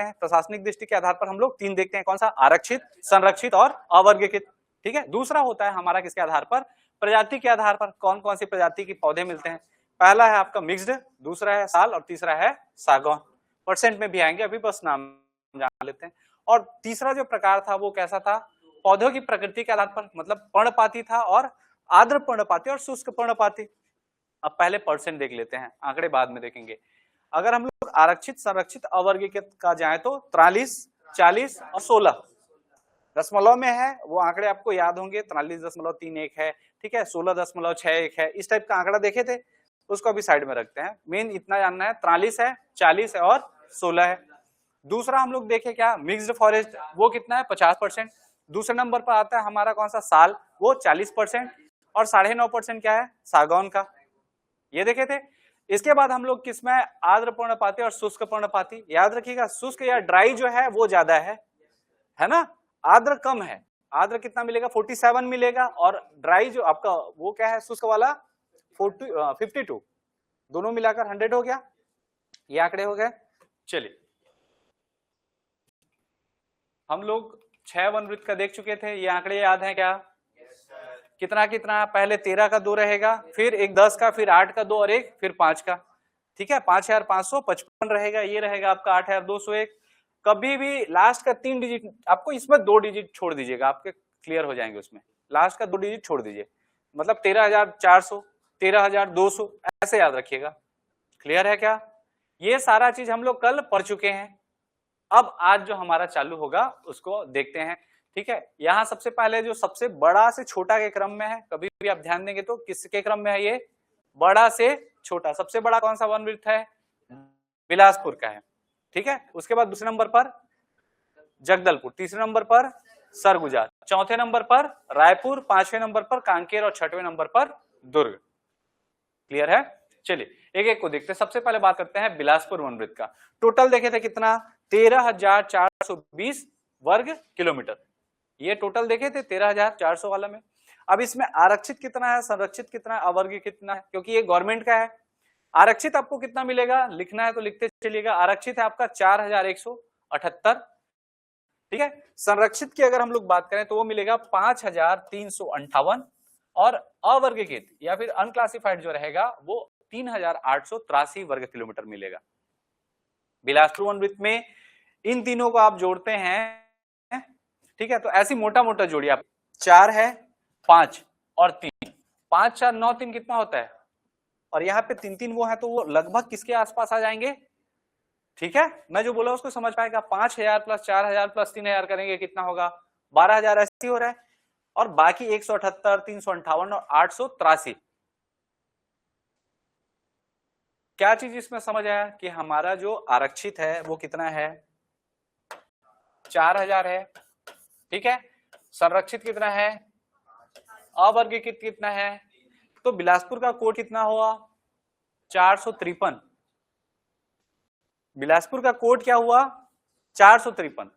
हैं, प्रशासनिक दृष्टि के आधार पर हम लोग 3 देखते हैं, कौन सा? आरक्षित, संरक्षित और अवर्गीकृत। ठीक है, दूसरा होता है हमारा किसके आधार पर? प्रजाति के आधार पर, कौन कौन सी प्रजाति के पौधे मिलते हैं। पहला है आपका मिक्स्ड, दूसरा है साल और तीसरा है सागौन। परसेंट में भी आएंगे, अभी बस नाम जान लेते हैं। और तीसरा जो प्रकार था वो कैसा था? पौधों की प्रकृति के आधार पर, मतलब पर्णपाती था और आर्द्र पर्णपाती और शुष्क पर्णपाती। अब पहले परसेंट देख लेते हैं, आंकड़े बाद में देखेंगे। अगर हम लोग आरक्षित, संरक्षित, अवर्गीकृत का जाए तो 43, 40 और 16 दशमलव में है। वो आंकड़े आपको याद होंगे, 43.31 है, ठीक है, 16.61 है, इस टाइप का आंकड़ा देखे थे, उसको अभी साइड में रखते हैं। मेन इतना जानना है, 43 है, 40 है और 16 है। दूसरा हम लोग देखे क्या? मिक्स्ड फॉरेस्ट, वो कितना है? 50%। दूसरे नंबर पर आता है हमारा कौन सा? साल, वो 40%। और 9.5% क्या है? सागौन का, ये देखे थे। इसके बाद हम लोग किसमें? आर्द्र पर्णपाती और शुष्क पर्णपाती। याद रखिएगा, शुष्क या ड्राई जो है वो ज्यादा है ना, आर्द्र कम है। आर्द्र कितना मिलेगा? 47 मिलेगा, और ड्राई जो आपका वो क्या है? शुष्क वाला 52। दोनों मिलाकर 100 हो गया, ये आंकड़े हो गए। चलिए, हम लोग 6 वन वृत्त का देख चुके थे, ये आंकड़े याद हैं क्या? कितना कितना? पहले 13 का 2 रहेगा, फिर एक 10 का, फिर 8 का 2 और एक, फिर 5 का। ठीक है, 5555 रहेगा, ये रहेगा आपका 8201। कभी भी लास्ट का 3 डिजिट, आपको इसमें 2 डिजिट छोड़ दीजिएगा, आपके क्लियर हो जाएंगे उसमें। लास्ट का 2 डिजिट छोड़ दीजिए, मतलब 13,400, 13,200 ऐसे याद रखिएगा। क्लियर है क्या? ये सारा चीज हम लोग कल पढ़ चुके हैं। अब आज जो हमारा चालू होगा उसको देखते हैं। ठीक है, यहाँ सबसे पहले जो सबसे बड़ा से छोटा के क्रम में है, कभी भी आप ध्यान देंगे तो किसके क्रम में है? ये बड़ा से छोटा। सबसे बड़ा कौन सा वन वृत्त है? बिलासपुर का है। ठीक है, उसके बाद दूसरे नंबर पर जगदलपुर, तीसरे नंबर पर सरगुजा, चौथे नंबर पर रायपुर, पांचवें नंबर पर कांकेर और छठवें नंबर पर दुर्ग। क्लियर है? चलिए एक एक को देखते हैं। सबसे पहले बात करते हैं बिलासपुर वन वृत्त का। टोटल देखे थे कितना? 13,420 वर्ग किलोमीटर। ये टोटल देखे थे 13,400 वाला में। अब इसमें आरक्षित कितना है, संरक्षित कितना है, अवर्गीकृत कितना है, क्योंकि ये गवर्नमेंट का है। आरक्षित आपको कितना मिलेगा? लिखना है तो लिखते चलिएगा। आरक्षित है आपका 4,178। ठीक है, संरक्षित की अगर हम लोग बात करें तो वो मिलेगा 5,358, और अवर्गीकृत या फिर अनक्लासिफाइड जो रहेगा वो 3,883 वर्ग किलोमीटर मिलेगा। बिलासपुर वन वृत्त में इन तीनों को आप जोड़ते हैं, ठीक है, तो ऐसी मोटा मोटा जोड़िए आप। 4 है, 5 और 3, 5 4 9 3 कितना होता है? और यहाँ पे 3 3 वो है, तो वो लगभग किसके आसपास आ जाएंगे? ठीक है, मैं जो बोला उसको समझ पाएगा। 5,000 प्लस 4,000 प्लस 3,000 करेंगे कितना होगा? 12,000 ऐसे हो रहा है। और बाकी 178, 358 और 883। क्या चीज इसमें समझ आया कि हमारा जो आरक्षित है वो कितना है? 4,000 है। ठीक है, संरक्षित कितना है? अवर्गीकृत कितना है? तो बिलासपुर का कोड कितना हुआ? 453। बिलासपुर का कोड क्या हुआ? 453।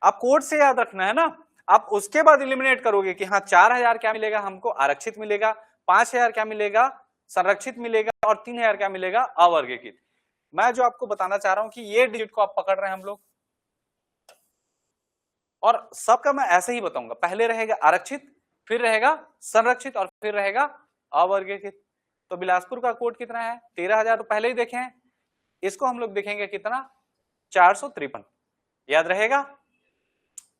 आप कोड से याद रखना है ना, आप उसके बाद एलिमिनेट करोगे कि हाँ 4,000 क्या मिलेगा हमको? आरक्षित मिलेगा। 5,000 क्या मिलेगा? संरक्षित मिलेगा। और 3,000 क्या मिलेगा? अवर्गीकृत। मैं जो आपको बताना चाह रहा हूं कि ये डिजिट को आप पकड़ रहे हैं हम लोग, और सबका मैं ऐसे ही बताऊंगा। पहले रहेगा आरक्षित, फिर रहेगा संरक्षित और फिर रहेगा अवर्गीकृत। तो बिलासपुर का कोड कितना है? 13,000 तो पहले ही देखे हैं, इसको हम लोग देखेंगे कितना? 453। याद रहेगा?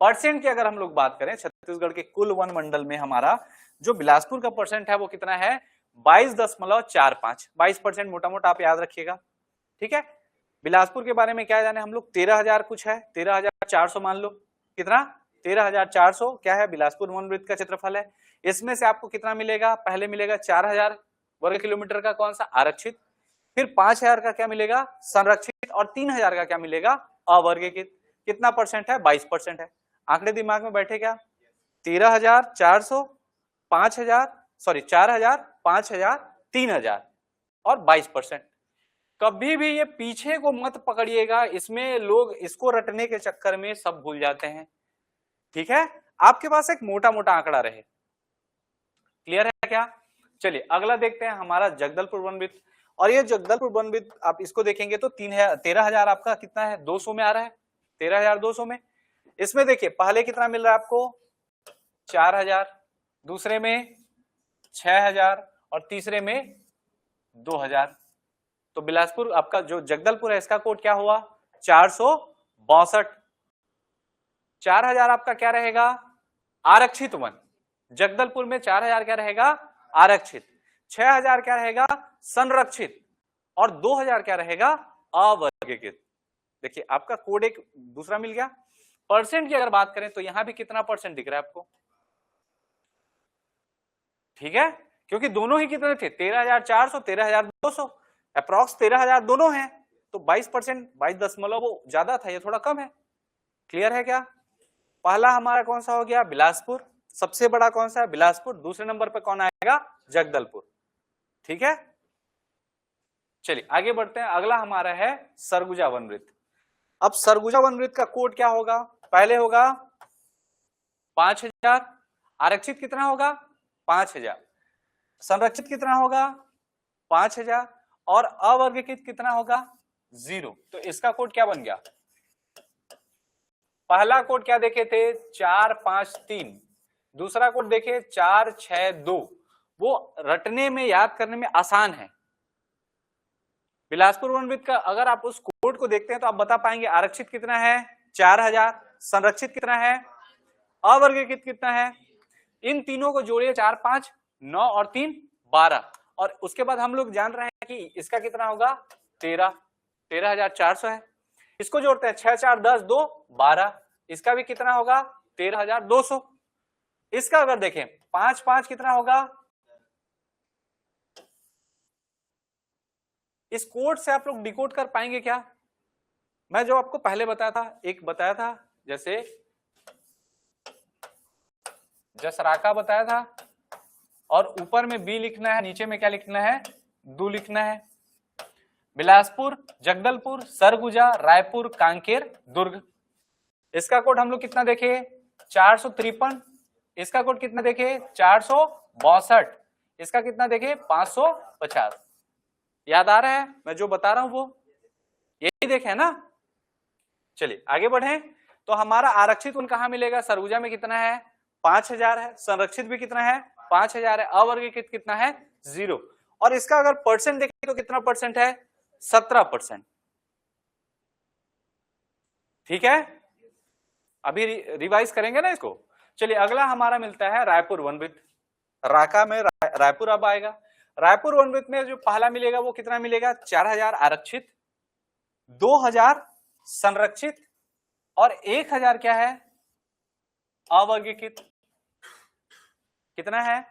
परसेंट की अगर हम लोग बात करें, छत्तीसगढ़ के कुल वन मंडल में हमारा जो बिलासपुर का परसेंट है वो कितना है? 22.45। 22% मोटा मोटा आप याद रखिएगा। ठीक है, बिलासपुर के बारे में क्या जाने हम लोग? 13,000 कुछ है, 13,400 मान लो। कितना? 13,400 क्या है? बिलासपुर वन वृत्त का क्षेत्रफल है। इसमें से आपको कितना मिलेगा? पहले मिलेगा 4,000 वर्ग किलोमीटर का कौन सा? आरक्षित। फिर 5,000 का क्या मिलेगा? संरक्षित। और 3,000 का क्या मिलेगा? अवर्गीकृत। कितना परसेंट है? 22% है। आंकड़े दिमाग में बैठे क्या? 13,400, 5,000, सॉरी 4,000, 5,000, 3,000 और 22%। कभी भी ये पीछे को मत पकड़िएगा, इसमें लोग इसको रटने के चक्कर में सब भूल जाते हैं। ठीक है, आपके पास एक मोटा मोटा आंकड़ा रहे। क्लियर है क्या? चलिए अगला देखते हैं हमारा जगदलपुर वन वृत्त। और ये जगदलपुर वन वृत्त आप इसको देखेंगे तो 13,000 आपका कितना है? 200 में आ रहा है। 13,200 में। इसमें देखिए पहले कितना मिल रहा है आपको 4,000, दूसरे में 6,000 और तीसरे में 2,000। तो बिलासपुर आपका जो जगदलपुर है इसका कोड क्या हुआ 462। 4,000 आपका क्या रहेगा आरक्षित वन, जगदलपुर में 4,000 क्या रहेगा आरक्षित, 6,000 क्या रहेगा संरक्षित और 2,000 क्या रहेगा अवर्गीकृत। देखिए आपका कोड एक दूसरा मिल गया। परसेंट की अगर बात करें तो यहां भी कितना परसेंट दिख रहा है आपको, ठीक है, क्योंकि दोनों ही कितने थे 13,400 13,200, अप्रॉक्स 13,000 दोनों हैं, तो 22%, 22 वो ज्यादा था, ये थोड़ा कम है। क्लियर है क्या? पहला हमारा कौन सा हो गया बिलासपुर, सबसे बड़ा कौन सा है बिलासपुर, दूसरे नंबर पे कौन आएगा जगदलपुर। ठीक है, चलिए आगे बढ़ते हैं। अगला हमारा है सरगुजा वन वृत्त। अब सरगुजा वन वृत्त का कोड क्या होगा, पहले होगा 5,000, आरक्षित कितना होगा 5,000, संरक्षित कितना होगा 5,000 और अवर्गीकृत कितना होगा 0। तो इसका कोड क्या बन गया, पहला कोड क्या देखे थे 453, दूसरा कोड देखे 462। वो रटने में याद करने में आसान है। बिलासपुर वन वृत्त का अगर आप उस कोड को देखते हैं तो आप बता पाएंगे आरक्षित कितना है 4,000, संरक्षित कितना है, अवर्गीकृत कितना है। इन तीनों को जोड़िए 4 5 9 और 3 12 और उसके बाद हम लोग जान रहे हैं कि इसका कितना होगा 13,400 है। इसको जोड़ते हैं 6 4 10 2 12, इसका भी कितना होगा 13,200। इसका अगर देखें 5 5 कितना होगा, इस कोड से आप लोग डिकोड कर पाएंगे क्या? मैं जो आपको पहले बताया था, एक बताया था जैसे जसराका बताया था और ऊपर में बी लिखना है, नीचे में क्या लिखना है दू लिखना है। बिलासपुर, जगदलपुर, सरगुजा, रायपुर, कांकेर, दुर्ग। इसका कोड हम लोग कितना देखे 453, इसका कोड कितना देखे 462, इसका कितना देखे 550। याद आ रहा है मैं जो बता रहा हूं वो यही देखे ना। चलिए आगे बढ़े। तो हमारा आरक्षित वन कहां मिलेगा, सरगुजा में कितना है 5,000 है, संरक्षित भी कितना है 5,000 है, अवर्गीकृत कितना है 0। और इसका अगर परसेंट देखें तो कितना परसेंट है 17%। ठीक है, अभी रिवाइज करेंगे ना इसको। चलिए अगला हमारा मिलता है रायपुर वन वृत्त। राका में रायपुर अब आएगा। रायपुर वन वृत्त में जो पहला मिलेगा वो कितना मिलेगा 4,000 आरक्षित, 2,000 संरक्षित और 1,000 क्या है अवर्गीकृत। कितना है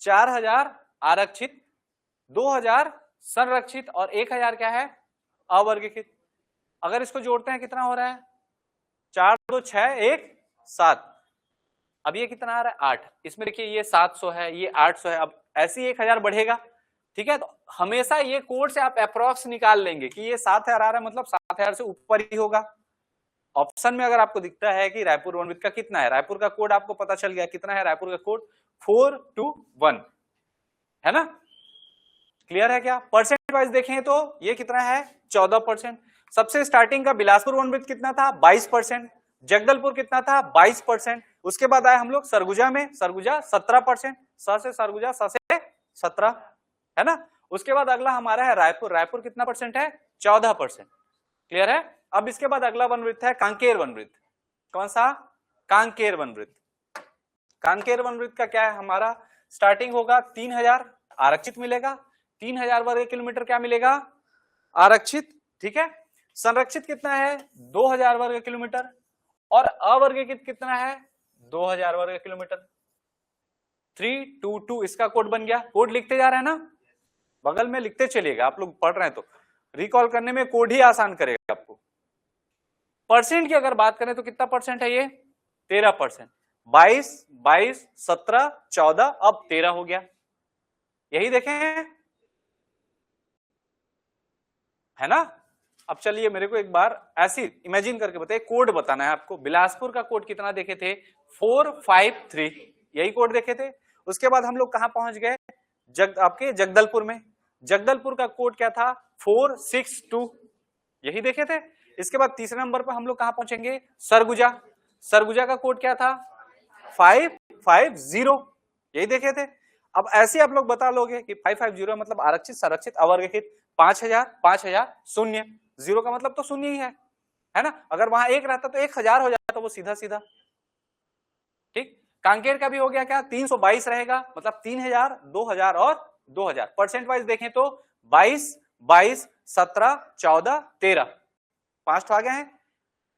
4,000 आरक्षित, 2,000 संरक्षित और 1,000 क्या है अवर्गीकृत। अगर इसको जोड़ते हैं कितना हो रहा है 4 2 6 1 7। अब ये कितना आ रहा है 8, इसमें देखिए ये 700 है, ये 800 है, अब ऐसे ही 1,000 बढ़ेगा। ठीक है, तो हमेशा ये कोड से आप अप्रॉक्स निकाल लेंगे कि ये 7,000 आ रहा है, मतलब 7,000 से ऊपर ही होगा। ऑप्शन में अगर आपको दिखता है कि रायपुर वन वृत्त का कितना है, रायपुर का कोड आपको पता चल गया कितना है, रायपुर का कोड 421 है ना। क्लियर है क्या? परसेंट वाइज देखें तो ये कितना है 14%। सबसे स्टार्टिंग का बिलासपुर वन वृत्त कितना था 22%, जगदलपुर कितना था 22%, उसके बाद आए हम लोग सरगुजा में, सरगुजा 17%, स से सरगुजा स से 17 है ना। उसके बाद अगला हमारा है रायपुर, रायपुर कितना परसेंट है 14%। क्लियर है। अब इसके बाद अगला वन वृत्त है कांकेर वन वृत्त। कौन सा कांकेर वन वृत्त। कांकेर वन वृत्त का क्या है हमारा स्टार्टिंग होगा 3,000 आरक्षित मिलेगा, 3,000 वर्ग किलोमीटर क्या मिलेगा आरक्षित। ठीक है, संरक्षित कितना है 2,000 वर्ग किलोमीटर और अवर्गीकृत कितना है 2,000 वर्ग किलोमीटर। 322 इसका कोड बन गया। कोड लिखते जा रहे हैं ना, बगल में लिखते चलिएगा, आप लोग पढ़ रहे हैं तो रिकॉल करने में कोड ही आसान करेगा आपको। परसेंट की अगर बात करें तो कितना परसेंट है ये 13%। 22 22 17 14 अब 13 हो गया। यही देखें है ना। अब चलिए मेरे को एक बार ऐसी इमेजिन करके बताइए, कोड बताना है आपको। बिलासपुर का कोड कितना देखे थे 453, यही कोड देखे थे। उसके बाद हम लोग कहां पहुंच गए आपके जगदलपुर में। जगदलपुर का कोड क्या था 462, यही देखे थे। इसके बाद तीसरे नंबर पर हम लोग कहां पहुंचेंगे, सरगुजा। सरगुजा का कोड क्या था, 550, यही देखे थे। अब ऐसे आप लोग बता लोगे कि 550 मतलब आरक्षित, संरक्षित, अवर्गीकृत। 5000, 5000, शून्य, जीरो का मतलब तो शून्य ही है ना। अगर वहां एक रहता तो 1000 हो जाता वो सीधा सीधा। ठीक, कांकेर का भी हो गया क्या, 322 रहेगा, मतलब 3000, 2000 और 2000। परसेंट वाइज देखें तो 22, 22, 17, 14, 13, 5 आ गए हैं।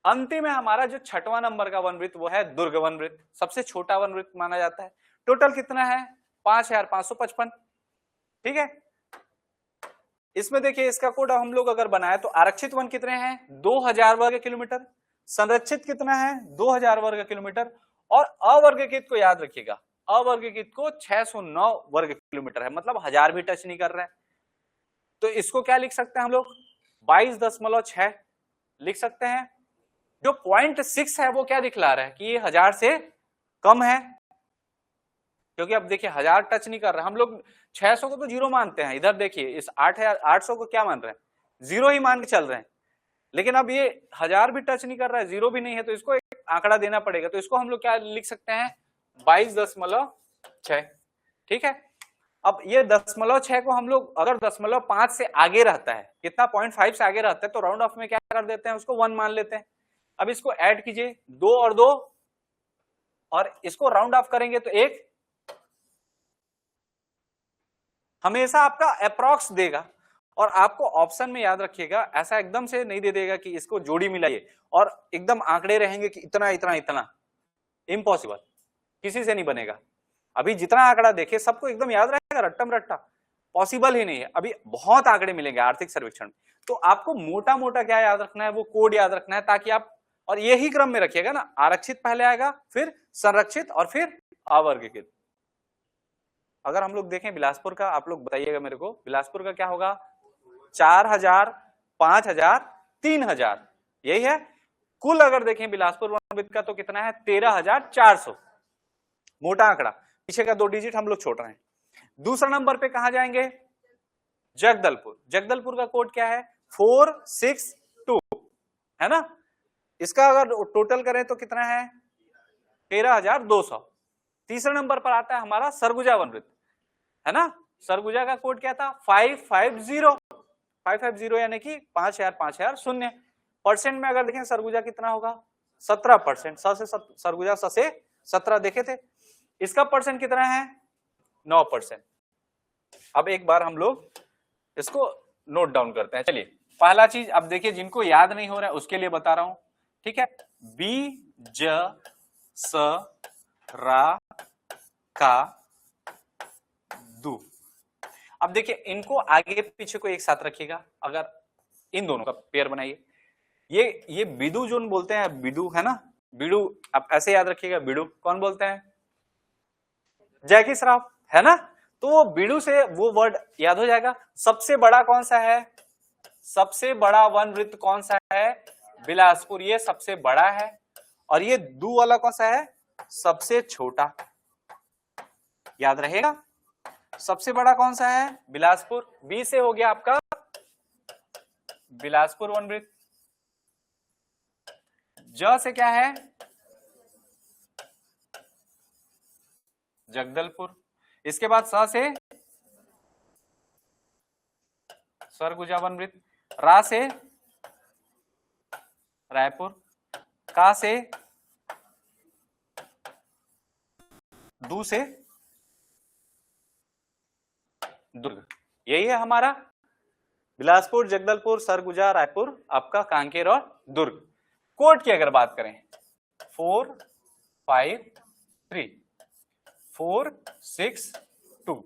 अंतिम में हमारा जो छठवां नंबर का वन वृत्त वो है दुर्ग वन वृत्त, सबसे छोटा वन वृत्त माना जाता है। टोटल कितना है, 5555। ठीक है, इसमें देखिए इसका कोड हम लोग अगर बनाए तो आरक्षित वन कितने हैं, 2000 वर्ग किलोमीटर, संरक्षित कितना है 2000 वर्ग किलोमीटर, और अवर्गीकृत को याद रखिएगा, अवर्गीकृत को 609 वर्ग किलोमीटर है, मतलब 1000 भी टच नहीं कर रहे हैं। तो इसको क्या लिख सकते हैं हम लोग, 22.6 लिख सकते हैं। जो 0.6 है वो क्या दिखला रहा है कि ये 1000 से कम है, क्योंकि अब देखिए 1000 टच नहीं कर रहा। हम लोग 600 को तो जीरो मानते हैं, इधर देखिए इस 800 को क्या मान रहे हैं, जीरो ही मान के चल रहे हैं। लेकिन अब ये 1000 भी टच नहीं कर रहा है, जीरो भी नहीं है, तो इसको एक आंकड़ा देना पड़ेगा। तो इसको हम लोग क्या लिख सकते हैं, 22.6। ठीक है, अब ये 0.6 को हम लोग अगर 0.5 से आगे रहता है, कितना 0.5 से आगे रहता है, तो राउंड ऑफ में क्या कर देते हैं, उसको 1 मान लेते हैं। अब इसको ऐड कीजिए, 2 और 2, और इसको राउंड ऑफ करेंगे तो 1। हमेशा आपका अप्रॉक्स देगा, और आपको ऑप्शन में याद रखिएगा, ऐसा एकदम से नहीं दे देगा कि इसको जोड़ी मिलाइए और एकदम आंकड़े रहेंगे कि इतना इतना इतना, इम्पॉसिबल, किसी से नहीं बनेगा। अभी जितना आंकड़ा देखे सबको एकदम याद रहेगा रट्टम रट्टा, पॉसिबल ही नहीं है। अभी बहुत आंकड़े मिलेंगे आर्थिक सर्वेक्षण में, तो आपको मोटा मोटा क्या याद रखना है, वो कोड याद रखना है, ताकि आप, और यही क्रम में रखिएगा ना, आरक्षित पहले आएगा, फिर संरक्षित, और फिर अवर्गीकृत। अगर हम लोग देखें बिलासपुर का, आप लोग बताइएगा मेरे को, बिलासपुर का क्या होगा, 4000, 5000, 3000, यही है। कुल अगर देखें बिलासपुर वन वृत्त का तो कितना है, 13400, मोटा आंकड़ा, पीछे का 2 डिजिट हम लोग छोड़ रहे हैं। दूसरा नंबर पे कहां जाएंगे, जगदलपुर। जगदलपुर का कोड क्या है, 462, है ना। इसका अगर टोटल करें तो कितना है, 13200। तीसरे नंबर पर आता है हमारा सरगुजा वन वृत्त, है ना। सरगुजा का कोड क्या था, 550, 550 यानी कि 5000, 5000, शून्य। परसेंट में अगर देखें सरगुजा कितना होगा, 17%। सरगुजा से 17 देखे थे, इसका परसेंट कितना है, 9%। अब एक बार हम लोग इसको नोट डाउन करते हैं। चलिए, पहला चीज अब देखिए, जिनको याद नहीं हो रहा है उसके लिए बता रहा हूं, ठीक है। बी ज स रा का दू। अब देखिए इनको आगे पीछे को एक साथ रखिएगा, अगर इन दोनों का पेयर बनाइए। ये बिडू जो बोलते हैं, बिडू है ना, बिडू, आप ऐसे याद रखिएगा, बिडू कौन बोलते हैं, जैकी श्रॉफ, है ना। तो वो बिडू से वो वर्ड याद हो जाएगा। सबसे बड़ा कौन सा है, सबसे बड़ा वन वृत्त कौन सा है, बिलासपुर, ये सबसे बड़ा है। और ये दू वाला कौन सा है, सबसे छोटा, याद रहेगा। सबसे बड़ा कौन सा है, बिलासपुर। बी से हो गया आपका बिलासपुर वन वृत्त। ज से क्या है, जगदलपुर। इसके बाद स से सरगुजा वन वृत्त। रा से रायपुर। का से दू से दुर्ग। यही है हमारा बिलासपुर, जगदलपुर, सरगुजा, रायपुर, आपका कांकेर और दुर्ग। कोड की अगर बात करें, 453, 462,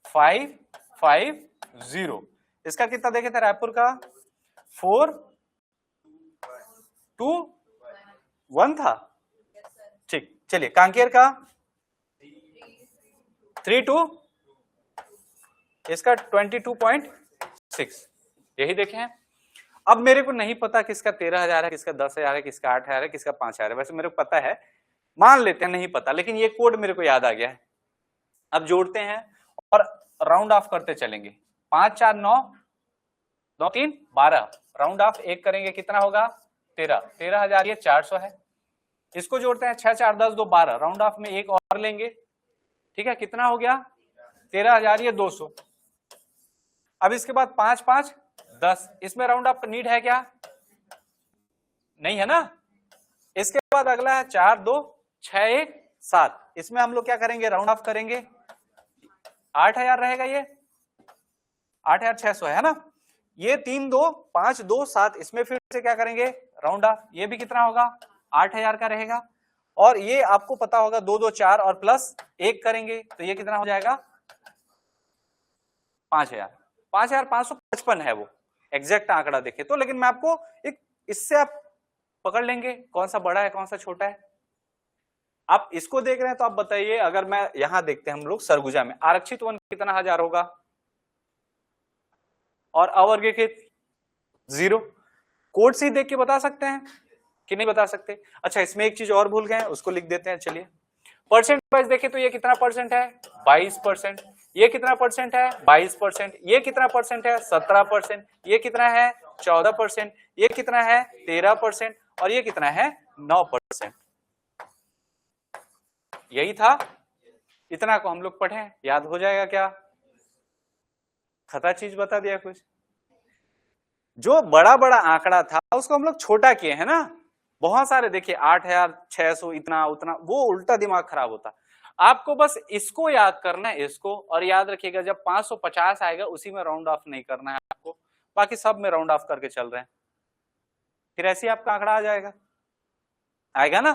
550। इसका कितना देखे थे, रायपुर का 421 था, ठीक। चलिए, कांकेर का 32, इसका 22.6, यही देखे हैं। अब मेरे को नहीं पता किसका 13000 है, किसका 10000 है, किसका 8000 है, किसका 5000 है। वैसे मेरे को पता है, मान लेते हैं नहीं पता, लेकिन ये कोड मेरे को याद आ गया है। अब जोड़ते हैं और राउंड ऑफ करते चलेंगे। 5 4 9, 2 3 12, राउंड ऑफ 1 करेंगे कितना होगा 13,000, ये 400 है। इसको जोड़ते हैं 6 4 10 2 12, राउंड ऑफ में 1 और लेंगे, ठीक है, कितना हो गया 13,000, ये 200। अब इसके बाद 5 5 10, इसमें राउंड ऑफ नीड है क्या, नहीं है ना। इसके बाद अगला है 4 2 6 1 7, इसमें हम लोग क्या करेंगे राउंड ऑफ करेंगे, 8,000 रहेगा, ये 8,600 है ना। ये 3 2 5 2 7, इसमें फिर से क्या करेंगे राउंड ऑफ, ये भी कितना होगा 8,000 का रहेगा। और ये आपको पता होगा 2 2 4 और प्लस 1 करेंगे तो ये कितना हो जाएगा 5,000, 5,555 है वो एग्जैक्ट आंकड़ा देखे तो। लेकिन मैं आपको एक इससे आप पकड़ लेंगे कौन सा बड़ा है कौन सा छोटा है। आप इसको देख रहे हैं तो आप बताइए, अगर मैं यहां देखते हैं हम लोग सरगुजा में आरक्षित वन कितना हजार होगा और अवर्गीकृत 0। कोड से ही देख के बता सकते हैं कि नहीं बता सकते। अच्छा इसमें एक चीज और भूल गए हैं, उसको लिख देते हैं। चलिए परसेंट वाइज देखें तो ये कितना परसेंट है 22%, ये कितना परसेंट है 22%, ये कितना परसेंट है 17%, ये कितना है 14%, ये कितना है 13% और ये कितना है 9%। यही था, इतना को हम लोग पढ़े, याद हो जाएगा क्या, खता चीज बता दिया कुछ। जो बड़ा बड़ा आंकड़ा था उसको हम लोग छोटा किए हैं ना, बहुत सारे देखिए 8,600 इतना उतना, वो उल्टा दिमाग खराब होता। आपको बस इसको याद करना है इसको, और याद रखिएगा जब 550 आएगा उसी में राउंड ऑफ नहीं करना है आपको, बाकी सब में राउंड ऑफ करके चल रहे हैं, फिर ऐसे ही आपका आंकड़ा आ जाएगा, आएगा ना।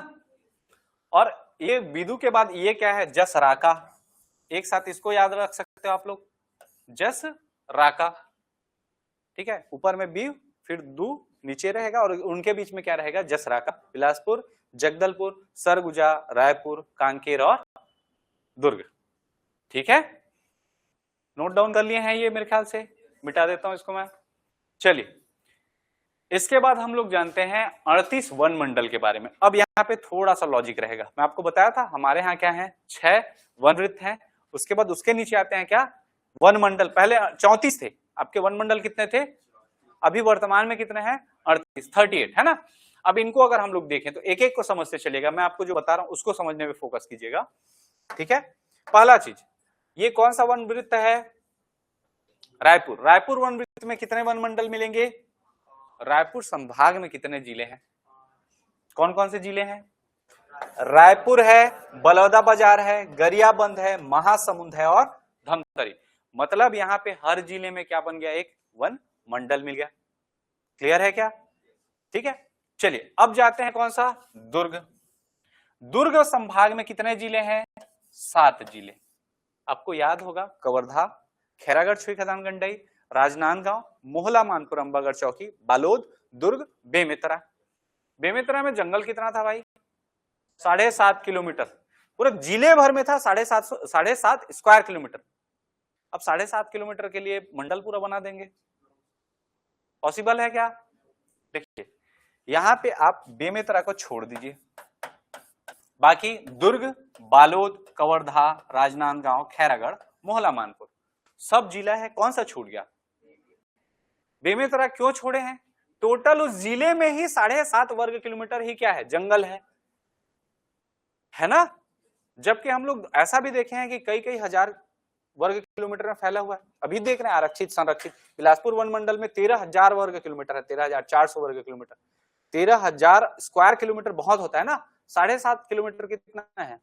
और ये विदु के बाद ये क्या है जस राका, एक साथ इसको याद रख सकते हो आप लोग, जस राका, ठीक है, ऊपर में बी फिर दू नीचे रहेगा और उनके बीच में क्या रहेगा जस राका। बिलासपुर, जगदलपुर, सरगुजा, रायपुर, कांकेर और दुर्ग, ठीक है, नोट डाउन कर लिए हैं ये मेरे ख्याल से, मिटा देता हूं इसको मैं। चलिए इसके बाद हम लोग जानते हैं 38 वन मंडल के बारे में। अब यहाँ पे थोड़ा सा लॉजिक रहेगा, मैं आपको बताया था हमारे यहाँ क्या है 6 वन वृत्त हैं, उसके बाद उसके नीचे आते हैं क्या वन मंडल, पहले 34 थे आपके वन मंडल, कितने थे अभी वर्तमान में कितने हैं 38 है ना। अब इनको अगर हम लोग देखें तो एक एक को समझते चलेगा, मैं आपको जो बता रहा हूं उसको समझने में फोकस कीजिएगा, ठीक है। पहला चीज, ये कौन सा वन वृत्त है रायपुर, रायपुर वन वृत्त में कितने वन मंडल मिलेंगे, रायपुर संभाग में कितने जिले हैं, कौन कौन से जिले हैं, रायपुर है, बलौदा बाजार है, गरियाबंद है, महासमुंद है और धमतरी। मतलब यहाँ पे हर जिले में क्या बन गया एक वन मंडल मिल गया, क्लियर है क्या, ठीक है। चलिए अब जाते हैं कौन सा दुर्ग, दुर्ग संभाग में कितने जिले हैं 7 जिले, आपको याद होगा कवर्धा, खैरागढ़ छुई खदान गंडई, राजनांदगांव, मोहला मानपुर अंबागढ़ चौकी, बालोद, दुर्ग, बेमेतरा। बेमेतरा में जंगल कितना था भाई 7.5 किलोमीटर, पूरे जिले भर में था 7.5 स्क्वायर किलोमीटर। अब 7.5 किलोमीटर के लिए मंडल पूरा बना देंगे, पॉसिबल है क्या। देखिए यहां पे आप बेमेतरा को छोड़ दीजिए, बाकी दुर्ग, बालोद, कवर्धा, राजनांदगांव, खैरागढ़, मोहला मानपुर सब जिला है, कौन सा छूट गया बेमेतरा, क्यों छोड़े हैं, टोटल उस जिले में ही 7.5 वर्ग किलोमीटर ही क्या है जंगल है ना। जबकि हम लोग ऐसा भी देखे हैं कि कई कई हजार वर्ग किलोमीटर में फैला हुआ है। अभी देख रहे हैं आरक्षित संरक्षित बिलासपुर वन मंडल में 13,000 वर्ग किलोमीटर है, 13,400 वर्ग किलोमीटर, 13,000 स्क्वायर किलोमीटर बहुत होता है ना, 7.5 किलोमीटर कितना है।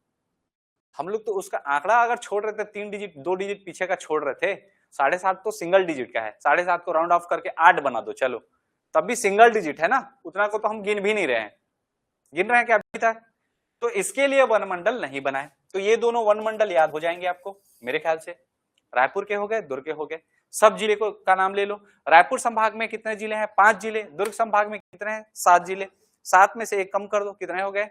हम लोग तो उसका आंकड़ा अगर छोड़ रहे थे 3 डिजिट 2 डिजिट पीछे का छोड़ रहे थे, 7.5 तो सिंगल डिजिट का है, 7.5 को राउंड ऑफ करके 8 बना दो चलो, तब भी सिंगल डिजिट है ना, उतना को तो हम गिन भी नहीं रहे हैं, गिन रहे हैं क्या अभी तक। तो इसके लिए वन मंडल नहीं बनाए, तो ये दोनों वन मंडल याद हो जाएंगे आपको मेरे ख्याल से, रायपुर के हो गए, दुर्ग के हो गए। सब जिले को का नाम ले लो, रायपुर संभाग में कितने जिले हैं 5 जिले, दुर्ग संभाग में कितने हैं 7 जिले, 7 में से 1 कम कर दो कितने हो गए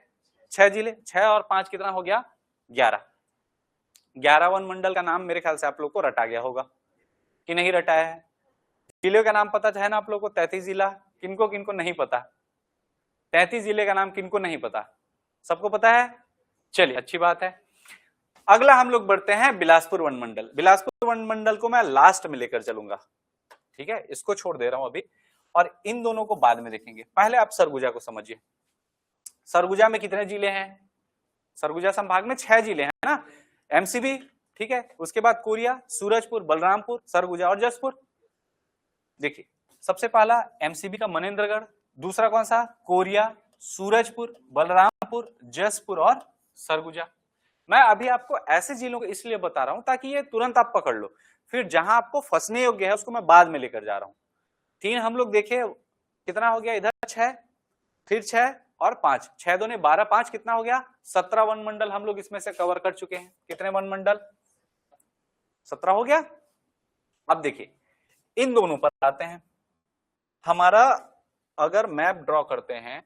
6 जिले, 6 और 5 कितना हो गया 11 वन मंडल का नाम मेरे ख्याल से आप लोग को रटा गया होगा कि नहीं रटाया है। जिले का नाम पता है ना आप लोग को, 33 जिला, किनको किनको नहीं पता, 33 जिले का नाम किनको नहीं पता, सबको पता है, चलिए अच्छी बात है। अगला हम लोग बढ़ते हैं बिलासपुर वन मंडल, बिलासपुर वन मंडल को मैं लास्ट में लेकर चलूंगा, ठीक है, इसको छोड़ दे रहा हूं अभी। और इन दोनों को बाद में देखेंगे। पहले आप सरगुजा को समझिए। सरगुजा में कितने जिले हैं? सरगुजा संभाग में 6 जिले हैं ना, एमसीबी, ठीक है। उसके बाद कोरिया, सूरजपुर, बलरामपुर, सरगुजा और जसपुर। देखिए सबसे पहला एमसीबी का मनेंद्रगढ़, दूसरा कौन सा? कोरिया, सूरजपुर, बलरामपुर, जसपुर और सरगुजा। मैं अभी आपको ऐसे जिलों को इसलिए बता रहा हूं ताकि ये तुरंत आप पकड़ लो, फिर जहां आपको फंसने योग्य है उसको मैं बाद में लेकर जा रहा हूं। 3 हम लोग देखे, कितना हो गया इधर? 6, फिर 6 और 5, 6 दूने 12, 5 कितना हो गया? 17 वन मंडल हम लोग इसमें से कवर कर चुके हैं। कितने वन मंडल? 17 हो गया। अब देखिए इन दोनों पर आते हैं। हमारा अगर मैप ड्रॉ करते हैं,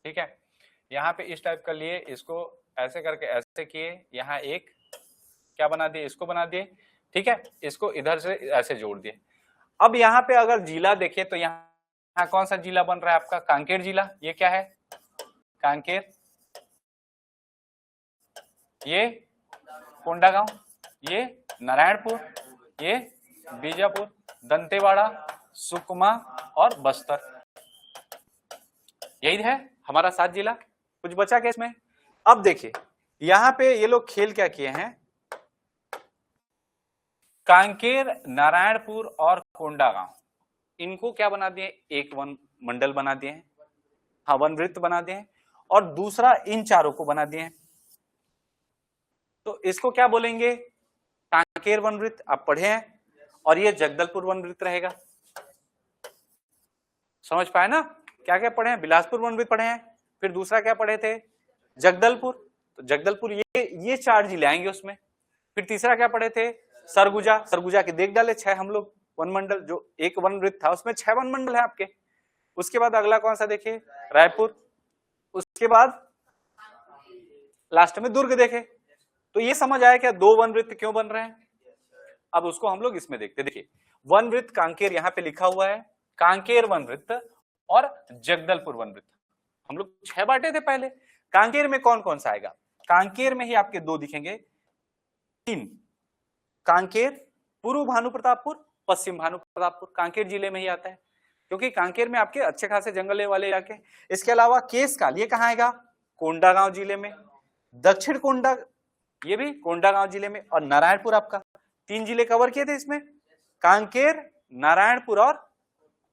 ठीक है, यहां पे इस टाइप का लिए, इसको ऐसे करके ऐसे किए, यहां एक क्या बना दिए? इसको बना दिए, ठीक है, इसको इधर से ऐसे जोड़ दिए। अब यहाँ पे अगर जिला देखें तो यहाँ कौन सा जिला बन रहा है आपका? कांकेर जिला। ये क्या है? कांकेर। ये कोंडागांव, ये नारायणपुर, ये बीजापुर, दंतेवाड़ा, सुकमा और बस्तर। यही है हमारा 7 जिला। कुछ बचा क्या इसमें? अब देखिए यहाँ पे ये लोग खेल क्या किए हैं, कांकेर, नारायणपुर और कोंडागांव, इनको क्या बना दिए? एक वन मंडल बना दिए हैं, हाँ वन वृत्त बना दिए हैं, और दूसरा इन चारों को बना दिए हैं। तो इसको क्या बोलेंगे? कांकेर वन वृत्त, आप पढ़े हैं, और ये जगदलपुर वन वृत्त रहेगा। समझ पाए ना? क्या क्या पढ़े हैं? बिलासपुर वन वृत्त पढ़े हैं, फिर दूसरा क्या पढ़े थे? जगदलपुर। तो जगदलपुर ये 4 जिले आएंगे उसमें। फिर तीसरा क्या पढ़े थे? सरगुजा। सरगुजा के देख डाले 6 हम लोग वन मंडल, जो एक वन वृत्त था उसमें 6 वन मंडल है आपके। उसके बाद अगला कौन सा देखे? रायपुर। उसके बाद लास्ट में दुर्ग देखे। तो ये समझ आया क्या 2 वन वृत्त क्यों बन रहे हैं? अब उसको हम लोग इसमें देखते। देखिए वन वृत्त कांकेर यहाँ पे लिखा हुआ है, कांकेर वन वृत्त और जगदलपुर वन वृत्त। हम लोग 6 बांटे थे पहले। कांकेर में कौन कौन सा आएगा? कांकेर में ही आपके 2 दिखेंगे, 3। कांकेर, पूर्व भानुप्रतापपुर, पश्चिम भानुप्रतापपुर, कांकेर जिले में ही आता है, क्योंकि कांकेर में आपके अच्छे खासे जंगल वाले इलाके। इसके अलावा केसकाल, ये कहाँ आएगा? कोंडागांव जिले में। दक्षिण कोंडा, ये भी कोंडागांव जिले में। और नारायणपुर आपका 3 जिले कवर किए थे इसमें, कांकेर, नारायणपुर और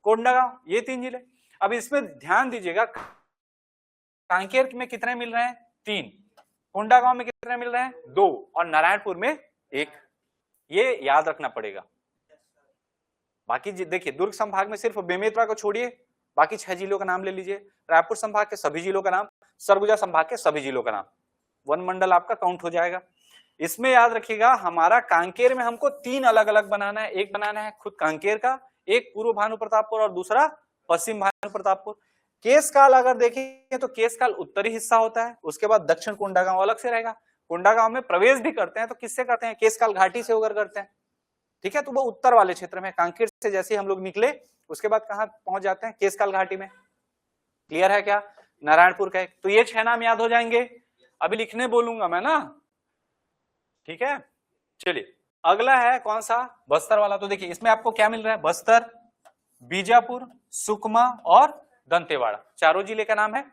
कोंडागांव, ये 3 जिले। अब इसमें ध्यान दीजिएगा, कांकेर में कितने मिल रहे हैं? 3, कोंडागांव में कितने मिल रहे हैं? 2, और नारायणपुर में 1। ये याद रखना पड़ेगा। बाकी देखिए दुर्ग संभाग में सिर्फ बेमेतरा को छोड़िए, बाकी 6 जिलों का नाम ले लीजिए। रायपुर संभाग के सभी जिलों का नाम, सरगुजा संभाग के सभी जिलों का नाम, वन मंडल आपका काउंट हो जाएगा। इसमें याद रखिएगा हमारा कांकेर में हमको 3 अलग अलग बनाना है। एक बनाना है खुद कांकेर का, एक पूर्व भानुप्रतापपुर और दूसरा पश्चिम भानुप्रतापपुर। केसकाल अगर देखेंगे तो केसकाल उत्तरी हिस्सा होता है, उसके बाद दक्षिण कोंडागांव अलग से रहेगा। कोंडागांव में प्रवेश भी करते हैं तो किससे करते हैं? केसकाल घाटी से होकर करते हैं, ठीक है। तो वो उत्तर वाले क्षेत्र में, कांकेर से जैसे हम लोग निकले उसके बाद कहां पहुंच जाते हैं? केसकाल घाटी में। क्लियर है क्या? नारायणपुर का एक। तो ये 6 नाम याद हो जाएंगे। अभी लिखने बोलूंगा मैं ना, ठीक है। चलिए अगला है कौन सा? बस्तर वाला। तो देखिए इसमें आपको क्या मिल रहा है? बस्तर, बीजापुर, सुकमा और दंतेवाड़ा, चारों जिले का नाम है।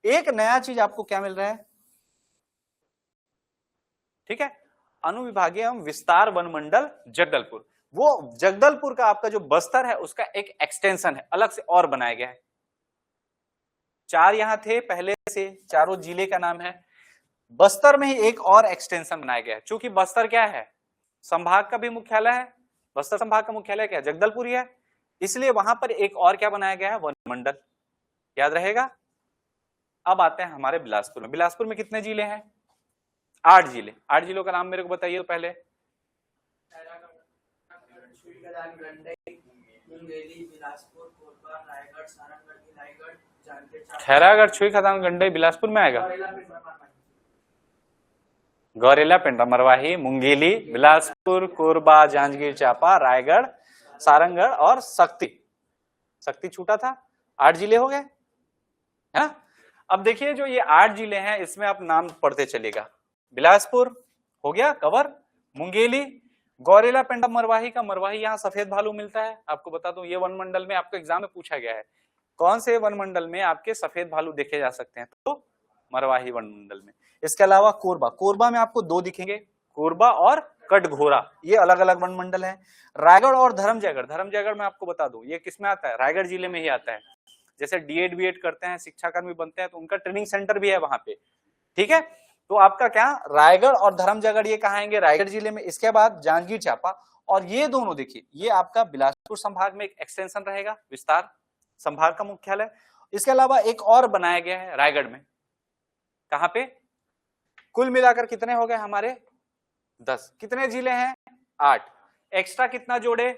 एक नया चीज आपको क्या मिल रहा है? ठीक है, अनुविभागीय एवं विस्तार वन मंडल जगदलपुर। वो जगदलपुर का आपका जो बस्तर है उसका एक एक्सटेंशन है, अलग से और बनाया गया है। 4 यहां थे पहले से, चारों जिले का नाम है। बस्तर में ही एक और एक्सटेंशन बनाया गया है, क्योंकि बस्तर क्या है? संभाग का भी मुख्यालय है। बस्तर संभाग का मुख्यालय क्या है? जगदलपुर ही है, इसलिए वहां पर एक और क्या बनाया गया है? वन मंडल। याद रहेगा। अब आते हैं हमारे बिलासपुर में। बिलासपुर में कितने जिले हैं? 8 जिले। 8 जिलों का नाम मेरे को बताइए तो पहले। खैरागढ़, छुई खदान, गंडई बिलासपुर में आएगा। गौरेला, पेंड्रा, मरवाही, मुंगेली, बिलासपुर, कोरबा, जांजगीर चांपा, रायगढ़, सारंगगढ़ और शक्ति। शक्ति छूटा था। 8 जिले हो गए, है ना। अब देखिए जो ये 8 जिले हैं इसमें आप नाम पढ़ते चलेगा। बिलासपुर हो गया कवर, मुंगेली, गौरेला पेंडा मरवाही का, मरवाही यहाँ सफेद भालू मिलता है। आपको बता दूं ये वन मंडल में आपको एग्जाम में पूछा गया है, कौन से वन मंडल में आपके सफेद भालू देखे जा सकते हैं, तो मरवाही वन मंडल में। इसके अलावा कोरबा, कोरबा में आपको दो दिखेंगे, कोरबा और कटघोरा, ये अलग अलग वन मंडल है। रायगढ़ और धर्मजयगढ़, धर्मजयगढ़ में आपको बता दूं ये किसमें आता है, रायगढ़ जिले में ही आता है। जैसे डीएड बीएड करते हैं, शिक्षाकर्मी बनते हैं, तो उनका ट्रेनिंग सेंटर भी है वहां पे, ठीक है। तो आपका क्या, रायगढ़ और धर्मजयगढ़ ये कहाँ आएंगे, रायगढ़ जिले में। इसके बाद जांजगीर चांपा, और ये दोनों देखिए ये आपका बिलासपुर संभाग में एक एक्सटेंशन रहेगा, विस्तार संभाग का मुख्यालय। इसके अलावा एक और बनाया गया है रायगढ़ में, कहां पे, कुल मिलाकर कितने हो गए हमारे 10, कितने जिले हैं 8, एक्स्ट्रा कितना जोड़े,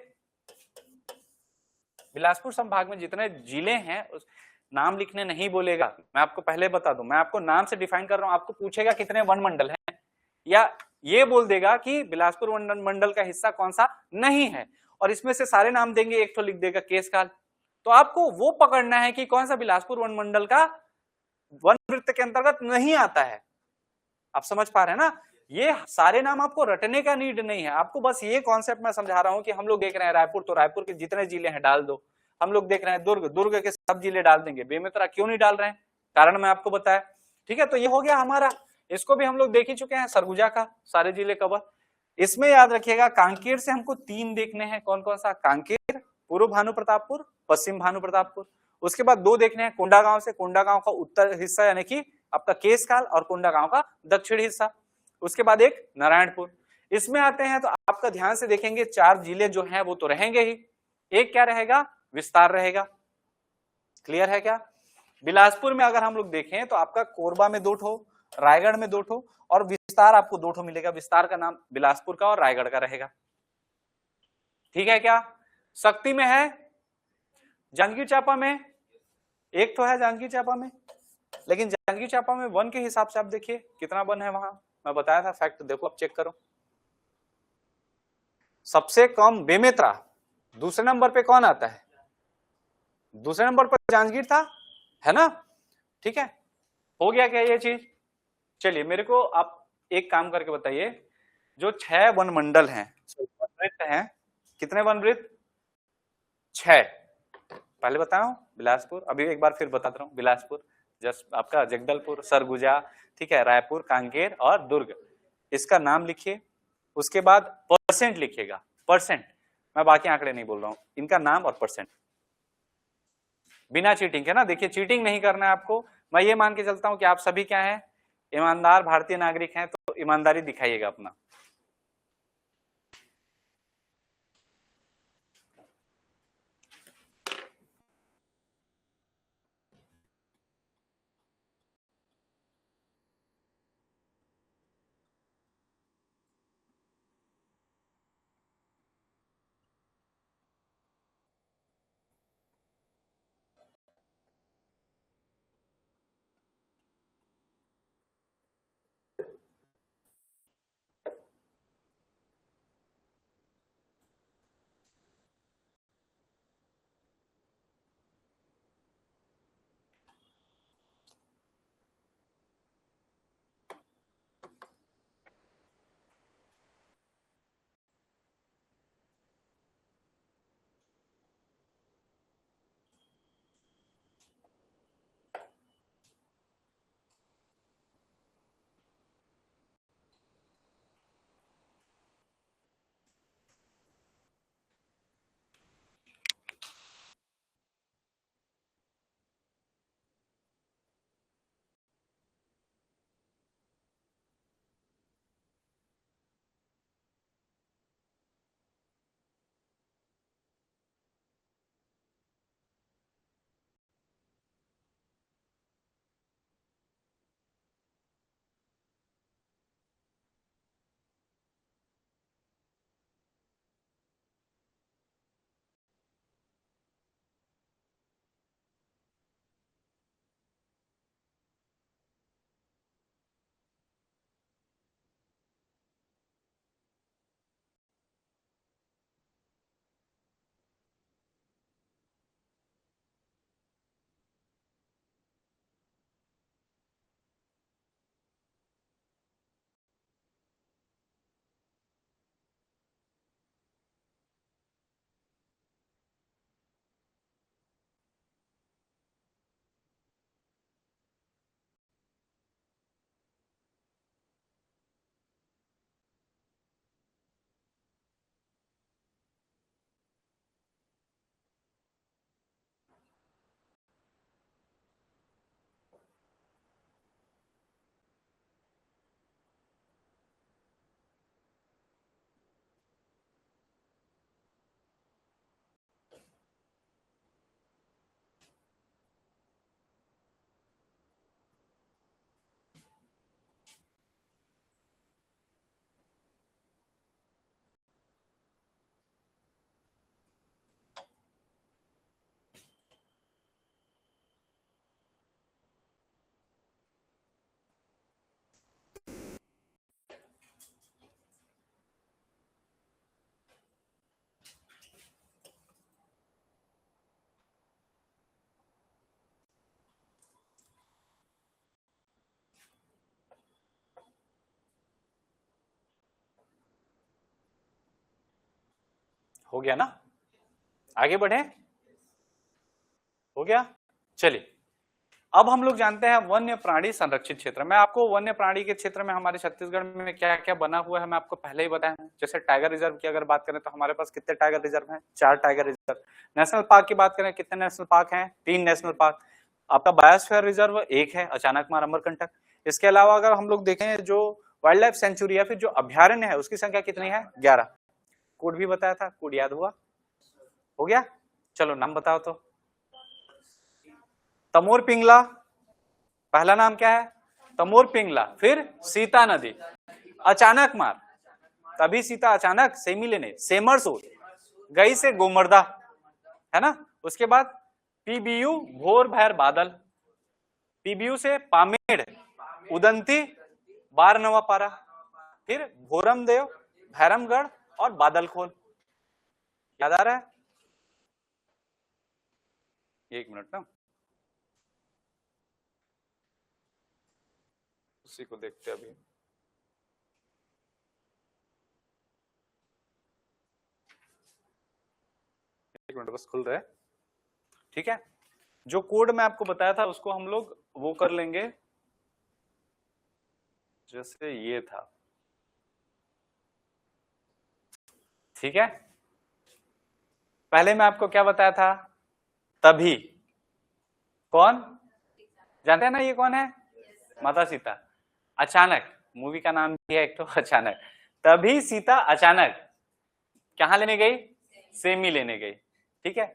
बिलासपुर संभाग में जितने जिले हैं उस नाम लिखने नहीं बोलेगा, मैं आपको पहले बता दूं, मैं आपको नाम से डिफाइन कर रहा हूं, आपको पूछेगा कितने वन मंडल हैं, या ये बोल देगा कि बिलासपुर वन मंडल का हिस्सा कौन सा नहीं है, और इसमें से सारे नाम देंगे, एक तो लिख देगा केशकाल। तो आपको वो पकड़ना है कि कौन सा बिलासपुर वन मंडल का वन वृत्त के अंतर्गत नहीं आता है। आप समझ पा रहे हैं ना, ये सारे नाम आपको रटने का नीड नहीं है, आपको बस ये कॉन्सेप्ट मैं समझा रहा हूं कि हम लोग देख रहे हैं रायपुर, तो रायपुर के जितने जिले हैं डाल दो। हम लोग देख रहे हैं दुर्ग, दुर्ग के सब जिले डाल देंगे, बेमेतरा क्यों नहीं डाल रहे हैं, कारण मैं आपको बताया, ठीक है। तो ये हो गया हमारा, इसको भी हम लोग देख ही चुके हैं, सरगुजा का सारे जिले कवर। इसमें याद रखिएगा कांकेर से हमको 3 देखने हैं, कौन कौन सा, कांकेर, पूर्व भानु प्रतापपुर, पश्चिम भानु प्रतापपुर। उसके बाद 2 देखने हैं कोंडागांव से, कोंडागांव का उत्तर हिस्सा यानी कि आपका केशकाल, और कोंडागांव का दक्षिण हिस्सा। उसके बाद एक नारायणपुर। इसमें आते हैं तो आपका ध्यान से देखेंगे 4 जिले जो हैं वो तो रहेंगे ही, एक क्या रहेगा, विस्तार रहेगा, क्लियर है क्या। बिलासपुर में अगर हम लोग देखें तो आपका कोरबा में 2 ठो, रायगढ़ में 2 ठो, और विस्तार आपको 2 ठो मिलेगा, विस्तार का नाम बिलासपुर का और रायगढ़ का रहेगा, ठीक है क्या। शक्ति में है, जांजगीर चांपा में 1 ठो है, जांजगीर चांपा में, लेकिन जांजगीर चांपा में वन के हिसाब से आप देखिए कितना वन है वहां, मैं बताया था फैक्ट, देखो आप चेक करो। सबसे कम बेमेतरा, दूसरे नंबर पे कौन आता है, दूसरे नंबर पर जांजगीर था, है ना, ठीक है। हो गया क्या ये चीज। चलिए मेरे को आप एक काम करके बताइए, जो 6 वन मंडल हैं, वृत्त हैं, कितने वन वृत्त, 6, पहले बताया हूं बिलासपुर, अभी एक बार फिर बताता हूं, बिलासपुर, जस्ट आपका जगदलपुर, सरगुजा, ठीक है, रायपुर, कांकेर और दुर्ग, इसका नाम लिखिए। उसके बाद परसेंट लिखिएगा, परसेंट, मैं बाकी आंकड़े नहीं बोल रहा हूं, इनका नाम और परसेंट, बिना चीटिंग के ना, देखिए चीटिंग नहीं करना है आपको। मैं ये मान के चलता हूं कि आप सभी क्या हैं, ईमानदार भारतीय नागरिक हैं, तो ईमानदारी दिखाइएगा अपना। हो गया ना, आगे बढ़े, हो गया। चलिए अब हम लोग जानते हैं वन्य प्राणी संरक्षित क्षेत्र। मैं आपको वन्य प्राणी के क्षेत्र में हमारे छत्तीसगढ़ में क्या क्या बना हुआ है मैं आपको पहले ही बताया। जैसे टाइगर रिजर्व की अगर बात करें तो हमारे पास कितने टाइगर रिजर्व हैं? 4 टाइगर रिजर्व। नेशनल पार्क की बात करें कितने नेशनल पार्क हैं? 3 नेशनल पार्क। आपका बायोस्फीयर रिजर्व 1 है, अचानकमार अमरकंटक। इसके अलावा अगर हम लोग देखें जो वाइल्ड लाइफ सेंचुरी या फिर जो अभ्यारण्य है उसकी संख्या कितनी है? 11। कोड भी बताया था, कोड याद हुआ? हो गया। चलो नाम बताओ तो। तमोर पिंगला, पहला नाम क्या है? तमोर पिंगला। फिर सीता नदी, अचानक मार, तभी सीता अचानक सेमी लेने, सेमर सूत, गई से गोमर्दा, है ना। उसके बाद पीबीयू भोर भैर बादल, पीबीयू से पामेड़, उदंती, बार नवा पारा, फिर भोरम देव, भैरमगढ़ और बादल खोल। याद आ रहा है? एक मिनट ना, उसी को देखते अभी। एक मिनट बस खुल रहा है, ठीक है। जो कोड मैं आपको बताया था उसको हम लोग वो कर लेंगे, जैसे ये था, ठीक है। पहले मैं आपको क्या बताया था? तभी, कौन जानते हैं ना ये कौन है? माता सीता। अचानक, मूवी का नाम भी है एक तो अचानक। तभी सीता अचानक कहां लेने गई? सेमी लेने गई, ठीक है।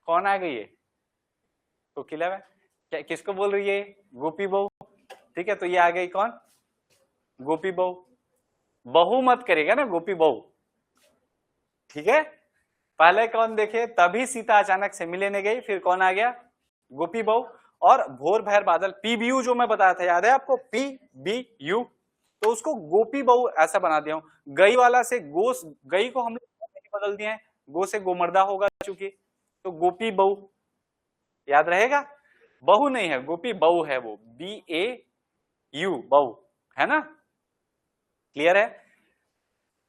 कौन आ गई है? कोकिला में क्या, किसको बोल रही है? गोपी बहू, ठीक है। तो ये आ गई कौन? गोपी बहू। बहू मत करेगा ना, गोपी बहू, ठीक है। पहले कौन देखे? तभी सीता अचानक सेमी लेने गई, फिर कौन आ गया? गोपी बहू। और भोर भैर बादल, पीबीयू जो मैं बताया था, याद है आपको? पीबीयू, तो उसको गोपी बहू ऐसा बना दिया हूं। गई वाला से गो, गई को हम लोग बदल दिए हैं, गो से गोमर्दा होगा चूंकि, तो गोपी बहू याद रहेगा। बहू नहीं है, गोपी बहू है, वो BAU बहू, है ना। क्लियर है?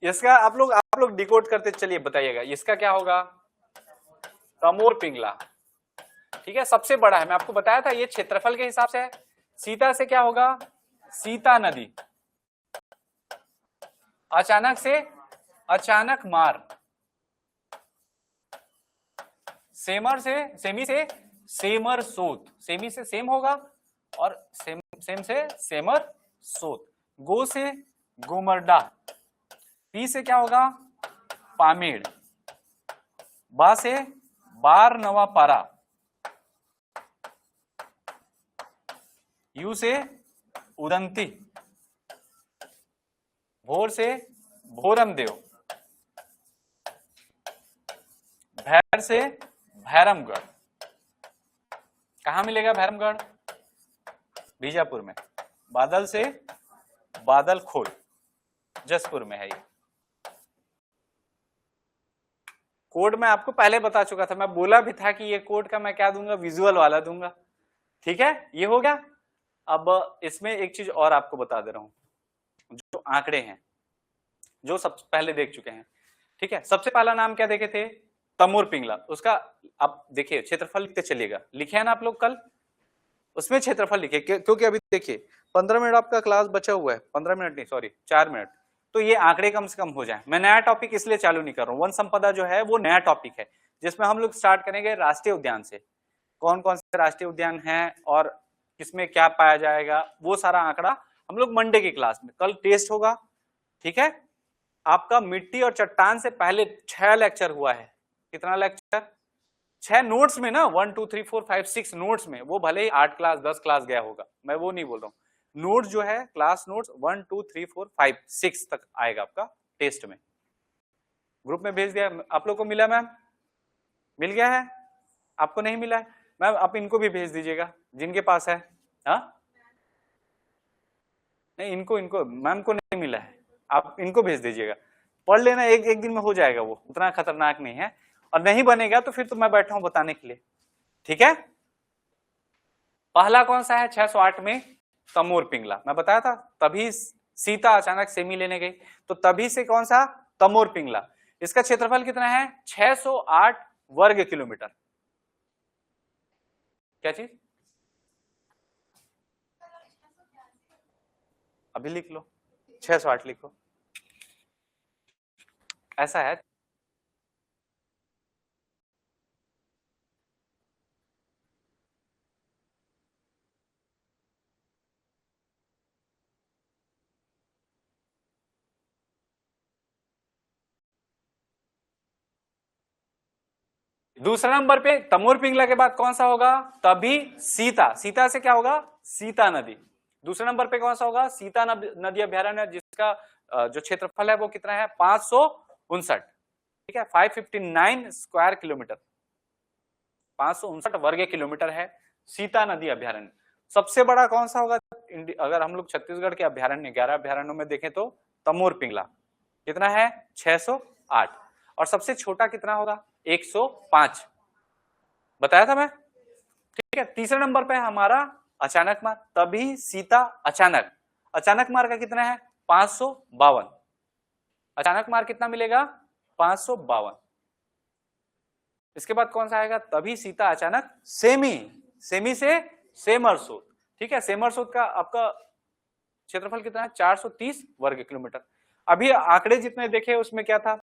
इसका आप लोग डिकोड करते चलिए, बताइएगा इसका क्या होगा? तमोर पिंगला, ठीक है। सबसे बड़ा है, मैं आपको बताया था ये क्षेत्रफल के हिसाब से है। सीता से क्या होगा? सीता नदी। अचानक से अचानक मार, सेमर से, सेमी से सेमर सोत, सेमी से सेम होगा और सेम से सेमर सोत। गो से गोमर्डा, पी से क्या होगा? पामेड़, बा से बार नवा पारा, यू से उदंती, भोर से भोरम देव, भैर से भैरमगढ़। कहां मिलेगा भैरमगढ़? बीजापुर में। बादल से बादल खोल, जसपुर में है ये। कोड मैं आपको पहले बता चुका था, मैं बोला भी था कि ये कोड का मैं क्या दूंगा? विजुअल वाला दूंगा, ठीक है। ये हो गया। अब इसमें एक चीज और आपको बता दे रहा हूं, जो आंकड़े हैं जो सब पहले देख चुके हैं, ठीक है। सबसे पहला नाम क्या देखे थे? तमोर पिंगला। उसका आप देखिए क्षेत्रफल लिखते चलिएगा, लिखे है ना आप लोग कल? उसमें क्षेत्रफल लिखे, क्योंकि अभी देखिए 15 मिनट आपका क्लास बचा हुआ है, 15 मिनट नहीं सॉरी 4 मिनट, तो ये आंकड़े कम से कम हो जाए। मैं नया टॉपिक इसलिए चालू नहीं कर रहा हूँ, वन संपदा जो है वो नया टॉपिक है, जिसमें हम लोग स्टार्ट करेंगे राष्ट्रीय उद्यान से। कौन कौन से राष्ट्रीय उद्यान हैं और किसमें क्या पाया जाएगा, वो सारा आंकड़ा हम लोग मंडे की क्लास में। कल टेस्ट होगा, ठीक है। आपका मिट्टी और चट्टान से पहले 6 लेक्चर हुआ है। कितना लेक्चर? 6 नोट्स में ना, 1 2 3 4 5 6 नोट्स में। वो भले ही 8 क्लास 10 क्लास गया होगा, मैं वो नहीं बोल रहा हूँ। नोट्स जो है क्लास नोट्स 1 2 3 4 5 6 तक आएगा आपका टेस्ट में। ग्रुप में भेज दिया आप लोग को, मिला मैम? मिल गया है? आपको नहीं मिला है मैम? आप इनको भी भेज दीजिएगा जिनके पास है। हाँ नहीं, इनको मैम को नहीं मिला है, आप इनको भेज दीजिएगा। पढ़ लेना, एक दिन में हो जाएगा, वो उतना खतरनाक नहीं है। और नहीं बनेगा तो फिर तो मैं बैठा हूं बताने के लिए, ठीक है। पहला कौन सा है? 608 में तमोर पिंगला, मैं बताया था। तभी सीता अचानक सेमी लेने गई, तो तभी से कौन सा? तमोर पिंगला। इसका क्षेत्रफल कितना है 608 वर्ग किलोमीटर। क्या चीज, अभी लिख लो, 608 लिखो, ऐसा है। दूसरा नंबर पे तमोर पिंगला के बाद कौन सा होगा, तभी सीता, सीता से क्या होगा, सीता नदी। दूसरे नंबर पे कौन सा होगा, सीता नदी अभ्यारण्य, जिसका जो क्षेत्रफल है वो कितना है 559, ठीक है, 559 स्क्वायर किलोमीटर, 559 वर्ग किलोमीटर है सीता नदी अभ्यारण्य। सबसे बड़ा कौन सा होगा, अगर हम लोग छत्तीसगढ़ के अभ्यारण्य 11 अभ्यारण्यों में देखें तो तमोर पिंगला कितना है 608, और सबसे छोटा कितना होगा 105, बताया था मैं, ठीक है। तीसरे नंबर पे हमारा अचानक मार, तभी सीता अचानक, अचानक मार का कितना है 552, अचानक मार कितना मिलेगा 552। इसके बाद कौन सा आएगा, तभी सीता अचानक सेमी, सेमी से सेमरसूद, ठीक है, सेमरसूद का आपका क्षेत्रफल कितना है 430 वर्ग किलोमीटर। अभी आंकड़े जितने देखे उसमें क्या था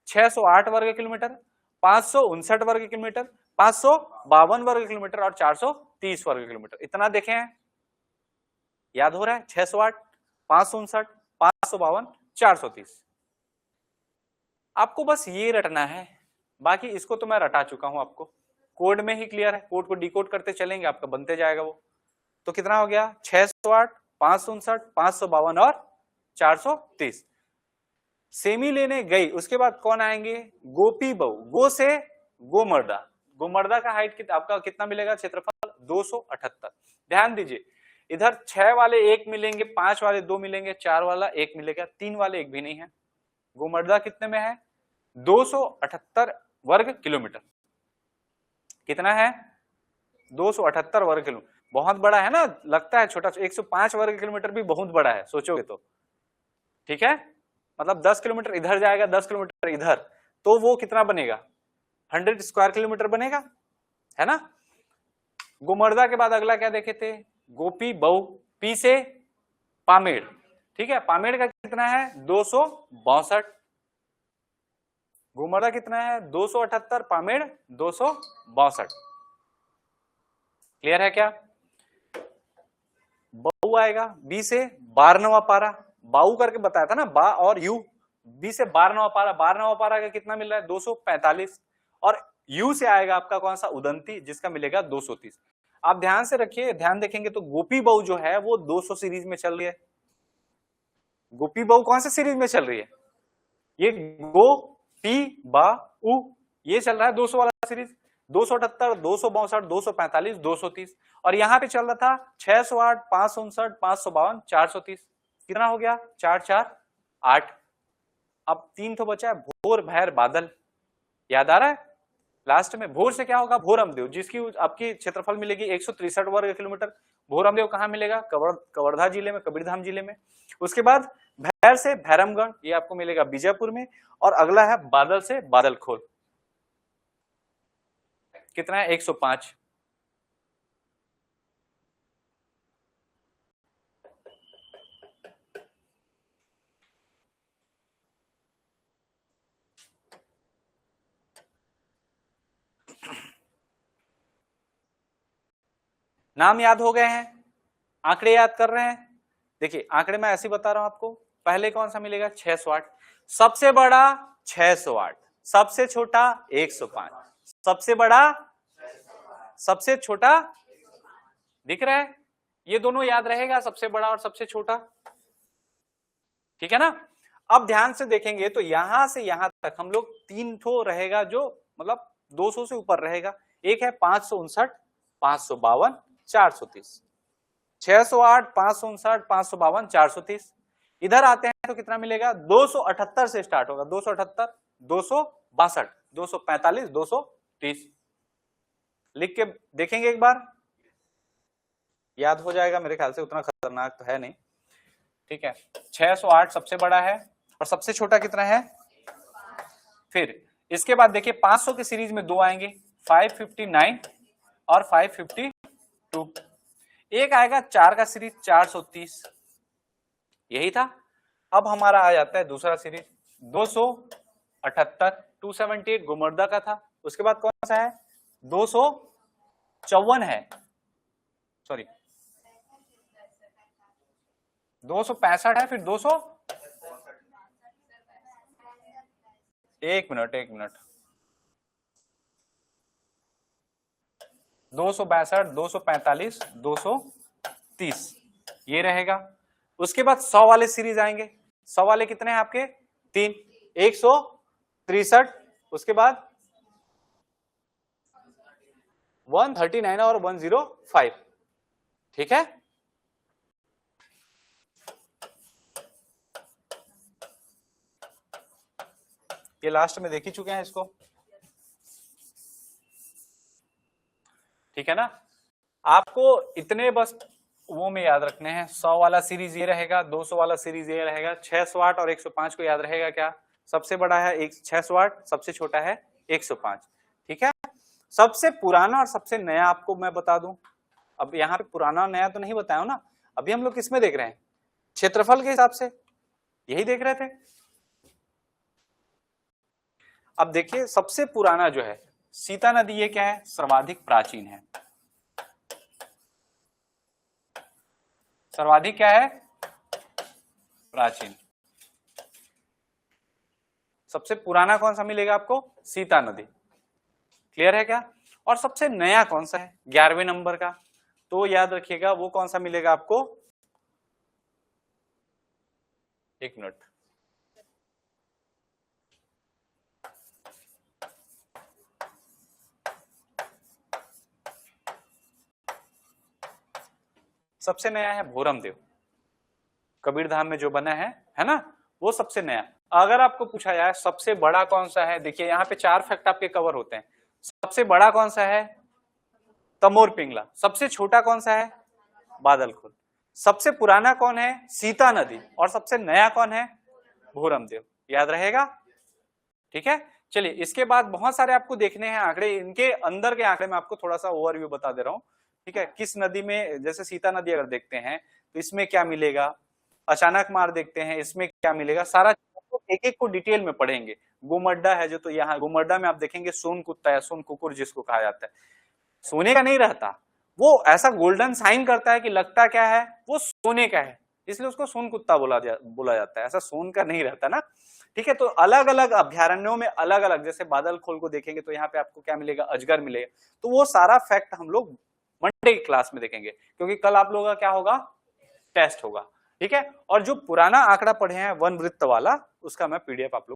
608 वर्ग किलोमीटर, 559 वर्ग किलोमीटर, 552 वर्ग किलोमीटर और 430 वर्ग किलोमीटर, इतना देखे हैं, याद हो रहा है 608, 559, 552, 430। आपको बस ये रटना है, बाकी इसको तो मैं रटा चुका हूं, आपको कोड में ही क्लियर है, कोड को डिकोड करते चलेंगे आपका बनते जाएगा वो। तो कितना हो गया 608, 559, 552 और 430। सेमी लेने गई, उसके बाद कौन आएंगे, गोपी बहू, गो से गोमर्दा, गोमर्दा का हाइट आपका कितना मिलेगा क्षेत्रफल 278। ध्यान दीजिए इधर 6 वाले 1 मिलेंगे, 5 वाले 2 मिलेंगे, 4 वाला 1 मिलेगा, 3 वाले 1 भी नहीं है। गोमर्दा कितने में है 278 वर्ग किलोमीटर, कितना है 278 वर्ग किलोमीटर, बहुत बड़ा है ना, लगता है छोटा, 105 वर्ग किलोमीटर भी बहुत बड़ा है सोचोगे तो, ठीक है, मतलब 10 किलोमीटर इधर जाएगा 10 किलोमीटर इधर, तो वो कितना बनेगा 100 स्क्वायर किलोमीटर बनेगा, है ना। गोमर्दा के बाद अगला क्या देखे थे, गोपी बहू, पी से पामेड़, ठीक है, पामेड़ का कितना है 262, गोमर्दा कितना है 278, पामेड़ 262, क्लियर है क्या। बहू आएगा बी से 12वां पारा, बाऊ करके बताया था ना, बा और यू, बी से 12वां पारा, 12वां पारा का कितना मिल रहा है 245, और यू से आएगा आपका कौन सा उदंती, जिसका मिलेगा 230। आप ध्यान से रखिए, ध्यान देखेंगे तो गोपी बहू जो है वो 200 सीरीज में चल रही है, गोपी बहू कौन से सीरीज में चल रही है, ये गो पी बा उ, ये चल रहा है 200 वाला सीरीज, 278, 262, 245, 230, और यहां पे चल रहा था 608, 559, 552, 430, कितना हो गया 4 4 8। अब 3 तो बचा है, भोर भैर बादल, याद आ रहा है, लास्ट में भोर से क्या होगा भोरमदेव, जिसकी आपकी क्षेत्रफल मिलेगी 163 वर्ग किलोमीटर। भोरमदेव कहां मिलेगा, कवर्धा जिले में, कबीरधाम जिले में। उसके बाद भैर से भैरमगढ़, ये आपको मिलेगा बीजापुर में, और अगला है बादल से बादलखोल, कितना है 105। नाम याद हो गए हैं, आंकड़े याद कर रहे हैं, देखिए आंकड़े मैं ऐसे बता रहा हूं आपको, पहले कौन सा मिलेगा 608, सबसे बड़ा 608, सबसे छोटा 105, सबसे बड़ा सबसे छोटा, दिख रहा है, ये दोनों याद रहेगा, सबसे बड़ा और सबसे छोटा, ठीक है ना। अब ध्यान से देखेंगे तो यहां से यहां तक हम लोग 3 ठो रहेगा जो मतलब 200 से ऊपर रहेगा, एक है 559, 552, 430, 608, 559, 552, 430। इधर आते हैं तो कितना मिलेगा 278 से स्टार्ट होगा, 278, 262, 245, 230, लिख के देखेंगे एक बार, याद हो जाएगा मेरे ख्याल से, उतना खतरनाक तो है नहीं, ठीक है। 608 सबसे बड़ा है, और सबसे छोटा कितना है फिर इसके बाद देखिए 500 की सीरीज में दो आएंगे, 559 और 552। एक आएगा 4 का सीरीज 430, यही था। अब हमारा आ जाता है दूसरा सीरीज 278, 278 गुमर्दा का था। उसके बाद कौन सा है, 254 है, सॉरी 265 है, फिर 200, एक मिनट 262, 245, 230 ये रहेगा। उसके बाद 100 वाले सीरीज आएंगे। 100 वाले कितने हैं आपके, 3, 163, उसके बाद 139 और 105, ठीक है। ये लास्ट में देख ही चुके हैं इसको, ठीक है ना। आपको इतने बस वो में याद रखने हैं। 100 वाला सीरीज ये रहेगा, 200 वाला सीरीज ये रहेगा, 600 और 105 को याद रहेगा क्या, सबसे बड़ा है 600, सबसे छोटा है 105, ठीक है। सबसे पुराना और सबसे नया आपको मैं बता दूं, अब यहाँ पे पुराना नया तो नहीं बताया ना, अभी हम लोग किसमें देख रहे हैं, क्षेत्रफल के हिसाब से, यही देख रहे थे। अब देखिए सबसे पुराना जो है सीता नदी, ये क्या है, सर्वाधिक प्राचीन है। सर्वाधिक क्या है, प्राचीन। सबसे पुराना कौन सा मिलेगा आपको, सीता नदी, क्लियर है क्या। और सबसे नया कौन सा है, 11वें नंबर का, तो याद रखिएगा वो कौन सा मिलेगा आपको, एक मिनट, सबसे नया है भोरमदेव, कबीरधाम में जो बना है ना, वो सबसे नया। अगर आपको पूछा जाए सबसे बड़ा कौन सा है, देखिए यहाँ पे 4 फैक्ट आपके कवर होते हैं। सबसे बड़ा कौन सा है, तमोर पिंगला। सबसे छोटा कौन सा है, बादलखुल। सबसे पुराना कौन है, सीता नदी। और सबसे नया कौन है, भोरमदेव। याद रहेगा, ठीक है। चलिए इसके बाद बहुत सारे आपको देखने हैं आंकड़े, इनके अंदर के आंकड़े में आपको थोड़ा सा ओवरव्यू बता दे रहा हूं, ठीक है। किस नदी में, जैसे सीता नदी अगर देखते हैं तो इसमें क्या मिलेगा, अचानक मार देखते हैं इसमें क्या मिलेगा, सारा एक एक को डिटेल में पढ़ेंगे। गोमड्डा है जो, तो यहाँ गोमड्डा में आप देखेंगे सोन कुत्ता है, सोन कुकुर जिसको कहा जाता है, सोने का नहीं रहता, वो ऐसा गोल्डन साइन करता है कि लगता क्या है वो सोने का है, इसलिए उसको सोन कुत्ता बोला जाता है, ऐसा सोन का नहीं रहता ना, ठीक है। तो अलग अलग अभ्यारण्यों में अलग अलग, जैसे बादल खोल को देखेंगे तो यहाँ पे आपको क्या मिलेगा, अजगर मिलेगा। तो वो सारा फैक्ट हम लोग मंडे की क्लास में देखेंगे, क्योंकि कल आप लोगों का क्या होगा, टेस्ट होगा, ठीक है। और जो पुराना आंकड़ा पढ़े हैं वन वृत्त वाला, उसका मैं पीडीएफ आप लोग